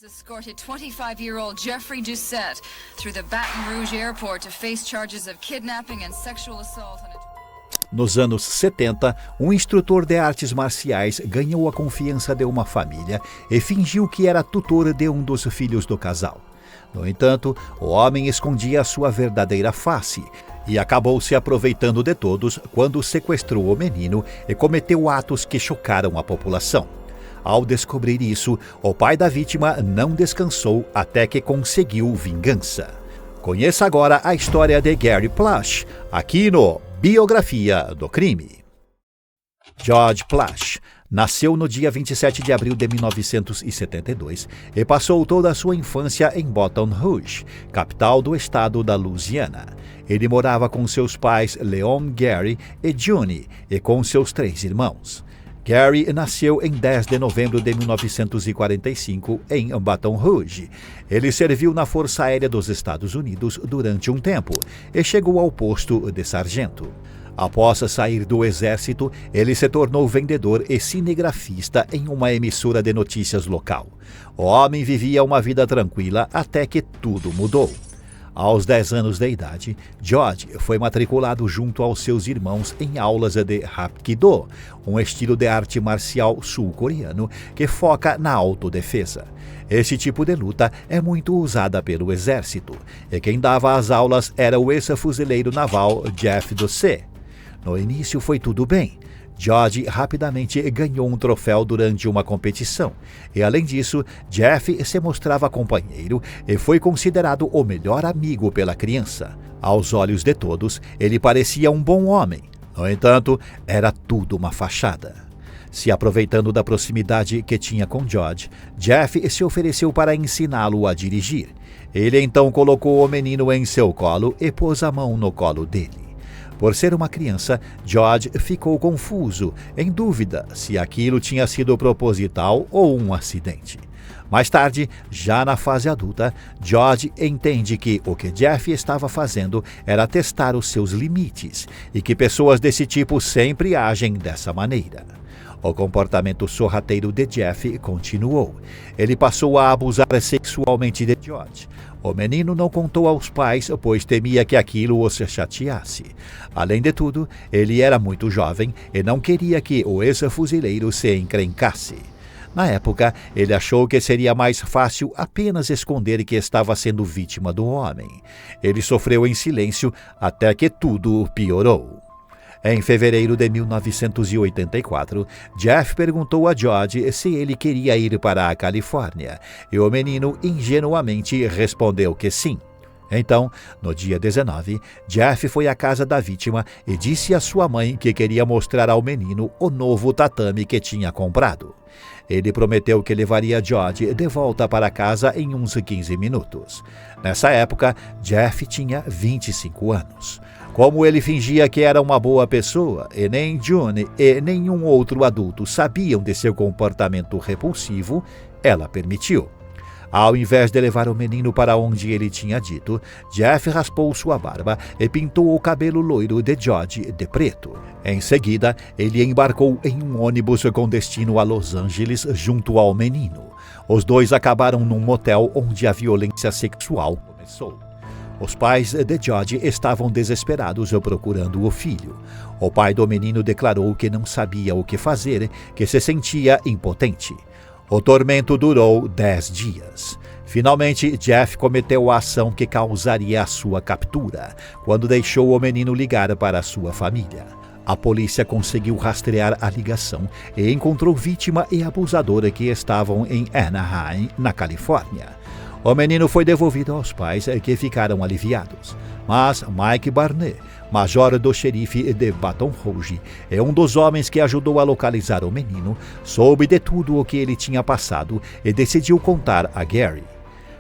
Escorted 25-year-old Jeffrey Doucette through the Baton Rouge airport to face charges of kidnapping and sexual assault. Nos anos 70, um instrutor de artes marciais ganhou a confiança de uma família e fingiu que era tutor de um dos filhos do casal. No entanto, o homem escondia sua verdadeira face e acabou se aproveitando de todos quando sequestrou o menino e cometeu atos que chocaram a população. Ao descobrir isso, o pai da vítima não descansou até que conseguiu vingança. Conheça agora a história de Gary Plush, aqui no Biografia do Crime. George Plush nasceu no dia 27 de abril de 1972 e passou toda a sua infância em Baton Rouge, capital do estado da Louisiana. Ele morava com seus pais Leon, Gary e June e com seus 3 irmãos. Gary nasceu em 10 de novembro de 1945 em Baton Rouge. Ele serviu na Força Aérea dos Estados Unidos durante um tempo e chegou ao posto de sargento. Após sair do exército, ele se tornou vendedor e cinegrafista em uma emissora de notícias local. O homem vivia uma vida tranquila até que tudo mudou. Aos 10 anos de idade, George foi matriculado junto aos seus irmãos em aulas de Hapkido, um estilo de arte marcial sul-coreano que foca na autodefesa. Esse tipo de luta é muito usada pelo exército, e quem dava as aulas era o ex-fuzileiro naval Jeff Doucette. No início foi tudo bem. George rapidamente ganhou um troféu durante uma competição e, além disso, Jeff se mostrava companheiro e foi considerado o melhor amigo pela criança. Aos olhos de todos, ele parecia um bom homem. No entanto, era tudo uma fachada. Se aproveitando da proximidade que tinha com George, Jeff se ofereceu para ensiná-lo a dirigir. Ele então colocou o menino em seu colo e pôs a mão no colo dele. Por ser uma criança, George ficou confuso, em dúvida se aquilo tinha sido proposital ou um acidente. Mais tarde, já na fase adulta, George entende que o que Jeff estava fazendo era testar os seus limites e que pessoas desse tipo sempre agem dessa maneira. O comportamento sorrateiro de Jeff continuou. Ele passou a abusar sexualmente de George. O menino não contou aos pais, pois temia que aquilo os chateasse. Além de tudo, ele era muito jovem e não queria que o ex-fuzileiro se encrencasse. Na época, ele achou que seria mais fácil apenas esconder que estava sendo vítima do homem. Ele sofreu em silêncio até que tudo piorou. Em fevereiro de 1984, Jeff perguntou a George se ele queria ir para a Califórnia, e o menino ingenuamente respondeu que sim. Então, no dia 19, Jeff foi à casa da vítima e disse à sua mãe que queria mostrar ao menino o novo tatame que tinha comprado. Ele prometeu que levaria George de volta para casa em uns 15 minutos. Nessa época, Jeff tinha 25 anos. Como ele fingia que era uma boa pessoa, e nem June e nenhum outro adulto sabiam de seu comportamento repulsivo, ela permitiu. Ao invés de levar o menino para onde ele tinha dito, Jeff raspou sua barba e pintou o cabelo loiro de George de preto. Em seguida, ele embarcou em um ônibus com destino a Los Angeles junto ao menino. Os dois acabaram num motel onde a violência sexual começou. Os pais de George estavam desesperados procurando o filho. O pai do menino declarou que não sabia o que fazer, que se sentia impotente. O tormento durou 10 dias. Finalmente, Jeff cometeu a ação que causaria a sua captura, quando deixou o menino ligar para sua família. A polícia conseguiu rastrear a ligação e encontrou vítima e abusadora que estavam em Anaheim, na Califórnia. O menino foi devolvido aos pais, que ficaram aliviados. Mas Mike Barnett, major do xerife de Baton Rouge, é um dos homens que ajudou a localizar o menino, soube de tudo o que ele tinha passado e decidiu contar a Gary.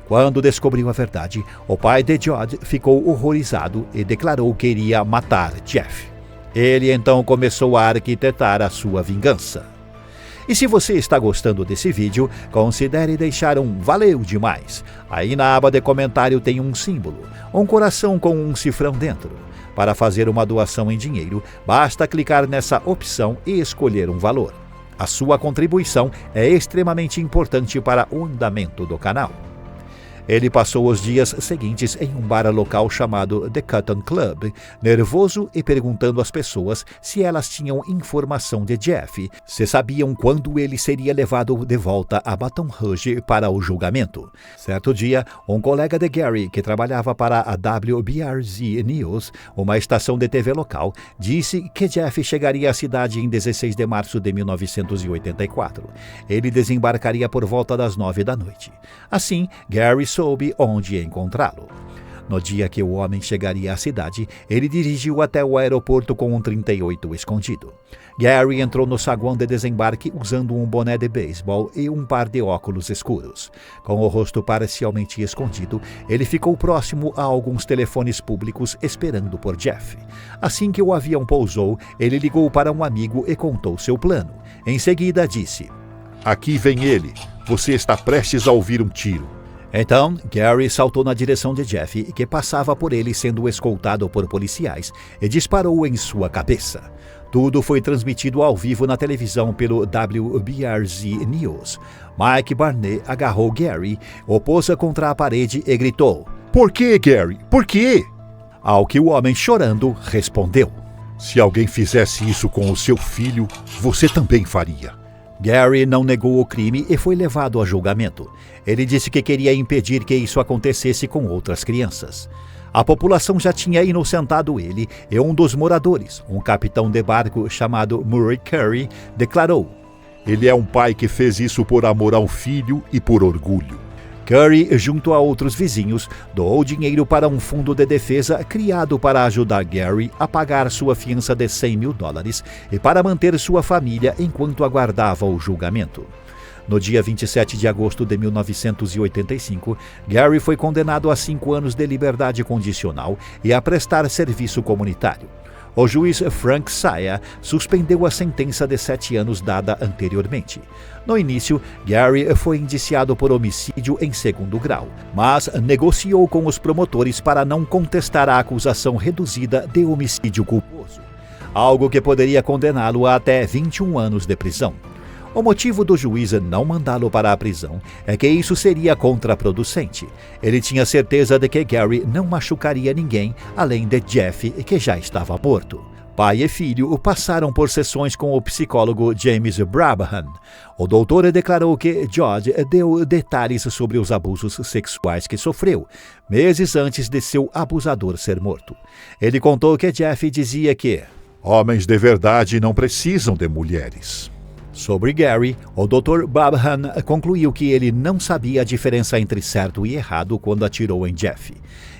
Quando descobriu a verdade, o pai de George ficou horrorizado e declarou que iria matar Jeff. Ele então começou a arquitetar a sua vingança. E se você está gostando desse vídeo, considere deixar um valeu demais. Aí na aba de comentário tem um símbolo, um coração com um cifrão dentro. Para fazer uma doação em dinheiro, basta clicar nessa opção e escolher um valor. A sua contribuição é extremamente importante para o andamento do canal. Ele passou os dias seguintes em um bar local chamado The Cotton Club, nervoso e perguntando às pessoas se elas tinham informação de Jeff, se sabiam quando ele seria levado de volta a Baton Rouge para o julgamento. Certo dia, um colega de Gary, que trabalhava para a WBRZ News, uma estação de TV local, disse que Jeff chegaria à cidade em 16 de março de 1984. Ele desembarcaria por volta das 9 da noite. Assim, Gary soube onde encontrá-lo. No dia que o homem chegaria à cidade, ele dirigiu até o aeroporto com um 38 escondido. Gary entrou no saguão de desembarque usando um boné de beisebol e um par de óculos escuros. Com o rosto parcialmente escondido, ele ficou próximo a alguns telefones públicos esperando por Jeff. Assim que o avião pousou, ele ligou para um amigo e contou seu plano. Em seguida, disse: "Aqui vem ele. Você está prestes a ouvir um tiro." Então, Gary saltou na direção de Jeff, que passava por ele sendo escoltado por policiais, e disparou em sua cabeça. Tudo foi transmitido ao vivo na televisão pelo WBRZ News. Mike Barnett agarrou Gary, o pôs contra a parede e gritou: "Por que, Gary? Por quê?" Ao que o homem, chorando, respondeu: "Se alguém fizesse isso com o seu filho, você também faria." Gary não negou o crime e foi levado a julgamento. Ele disse que queria impedir que isso acontecesse com outras crianças. A população já tinha inocentado ele e um dos moradores, um capitão de barco chamado Murray Curry, declarou: "Ele é um pai que fez isso por amor ao filho e por orgulho." Curry, junto a outros vizinhos, doou dinheiro para um fundo de defesa criado para ajudar Gary a pagar sua fiança de $100.000 e para manter sua família enquanto aguardava o julgamento. No dia 27 de agosto de 1985, Gary foi condenado a 5 anos de liberdade condicional e a prestar serviço comunitário. O juiz Frank Saya suspendeu a sentença de 7 anos dada anteriormente. No início, Gary foi indiciado por homicídio em 2º grau, mas negociou com os promotores para não contestar a acusação reduzida de homicídio culposo, algo que poderia condená-lo a até 21 anos de prisão. O motivo do juiz não mandá-lo para a prisão é que isso seria contraproducente. Ele tinha certeza de que Gary não machucaria ninguém além de Jeff, que já estava morto. Pai e filho passaram por sessões com o psicólogo James Brabham. O doutor declarou que George deu detalhes sobre os abusos sexuais que sofreu, meses antes de seu abusador ser morto. Ele contou que Jeff dizia que "Homens de verdade não precisam de mulheres." Sobre Gary, o Dr. Brabham concluiu que ele não sabia a diferença entre certo e errado quando atirou em Jeff,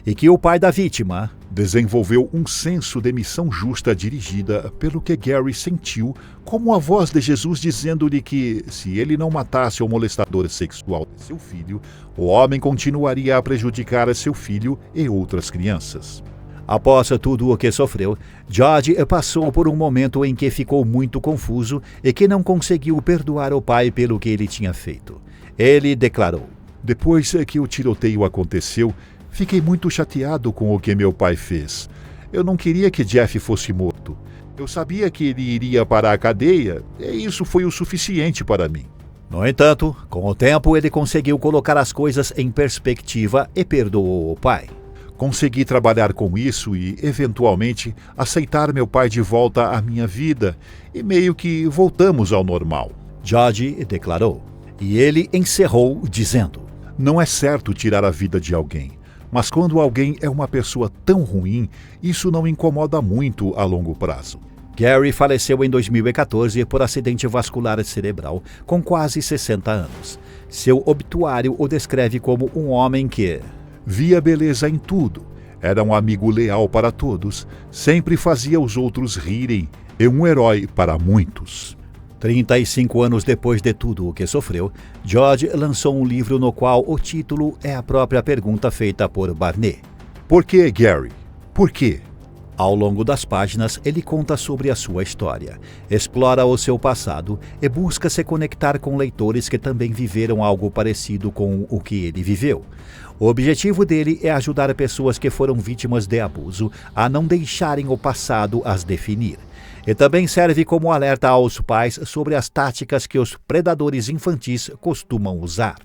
e que o pai da vítima desenvolveu um senso de missão justa dirigida pelo que Gary sentiu como a voz de Jesus dizendo-lhe que, se ele não matasse o molestador sexual de seu filho, o homem continuaria a prejudicar seu filho e outras crianças. Após tudo o que sofreu, George passou por um momento em que ficou muito confuso e que não conseguiu perdoar o pai pelo que ele tinha feito. Ele declarou: "Depois que o tiroteio aconteceu, fiquei muito chateado com o que meu pai fez. Eu não queria que Jeff fosse morto. Eu sabia que ele iria para a cadeia e isso foi o suficiente para mim." No entanto, com o tempo ele conseguiu colocar as coisas em perspectiva e perdoou o pai. "Consegui trabalhar com isso e, eventualmente, aceitar meu pai de volta à minha vida e meio que voltamos ao normal." George declarou. E ele encerrou dizendo: "Não é certo tirar a vida de alguém, mas quando alguém é uma pessoa tão ruim, isso não incomoda muito a longo prazo." Gary faleceu em 2014 por acidente vascular cerebral, com quase 60 anos. Seu obituário o descreve como um homem que via beleza em tudo, era um amigo leal para todos, sempre fazia os outros rirem e um herói para muitos. 35 anos depois de tudo o que sofreu, George lançou um livro no qual o título é a própria pergunta feita por Barnett. "Por que, Gary? Por quê?" Ao longo das páginas, ele conta sobre a sua história, explora o seu passado e busca se conectar com leitores que também viveram algo parecido com o que ele viveu. O objetivo dele é ajudar pessoas que foram vítimas de abuso a não deixarem o passado as definir. e também serve como alerta aos pais sobre as táticas que os predadores infantis costumam usar.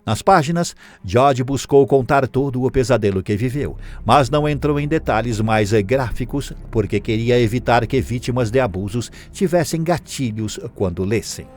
Nas páginas, Jod buscou contar todo o pesadelo que viveu, mas não entrou em detalhes mais gráficos porque queria evitar que vítimas de abusos tivessem gatilhos quando lessem.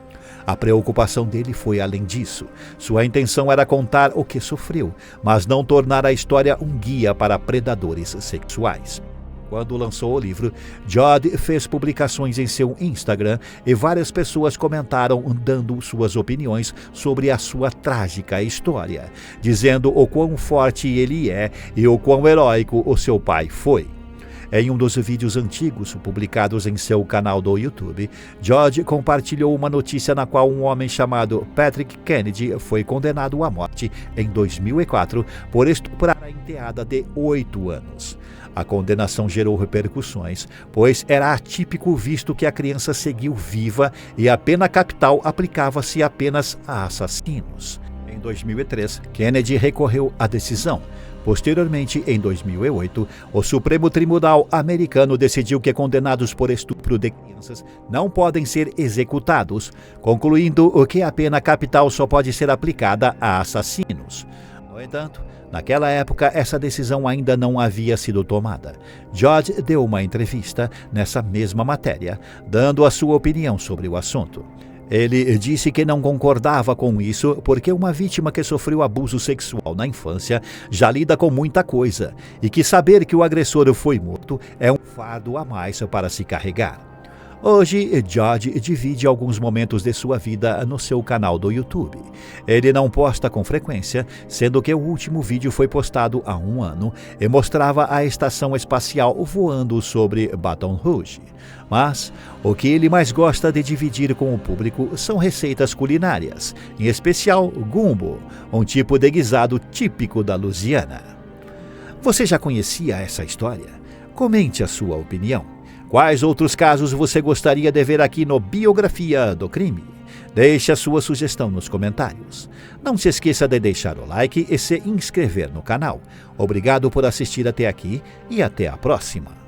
A preocupação dele foi além disso. Sua intenção era contar o que sofreu, mas não tornar a história um guia para predadores sexuais. Quando lançou o livro, Jod fez publicações em seu Instagram e várias pessoas comentaram dando suas opiniões sobre a sua trágica história, dizendo o quão forte ele é e o quão heróico o seu pai foi. Em um dos vídeos antigos publicados em seu canal do YouTube, Jod compartilhou uma notícia na qual um homem chamado Patrick Kennedy foi condenado à morte em 2004 por estuprar a enteada de 8 anos. A condenação gerou repercussões, pois era atípico visto que a criança seguiu viva e a pena capital aplicava-se apenas a assassinos. Em 2003, Kennedy recorreu à decisão. Posteriormente, em 2008, o Supremo Tribunal americano decidiu que condenados por estupro de crianças não podem ser executados, concluindo que a pena capital só pode ser aplicada a assassinos. No entanto, naquela época, essa decisão ainda não havia sido tomada. Jod deu uma entrevista nessa mesma matéria, dando a sua opinião sobre o assunto. Ele disse que não concordava com isso porque uma vítima que sofreu abuso sexual na infância já lida com muita coisa e que saber que o agressor foi morto é um fardo a mais para se carregar. Hoje, Jod divide alguns momentos de sua vida no seu canal do YouTube. Ele não posta com frequência, sendo que o último vídeo foi postado há 1 ano e mostrava a estação espacial voando sobre Baton Rouge. Mas o que ele mais gosta de dividir com o público são receitas culinárias, em especial gumbo, um tipo de guisado típico da Louisiana. Você já conhecia essa história? Comente a sua opinião. Quais outros casos você gostaria de ver aqui no Biografia do Crime? Deixe a sua sugestão nos comentários. Não se esqueça de deixar o like e se inscrever no canal. Obrigado por assistir até aqui e até a próxima.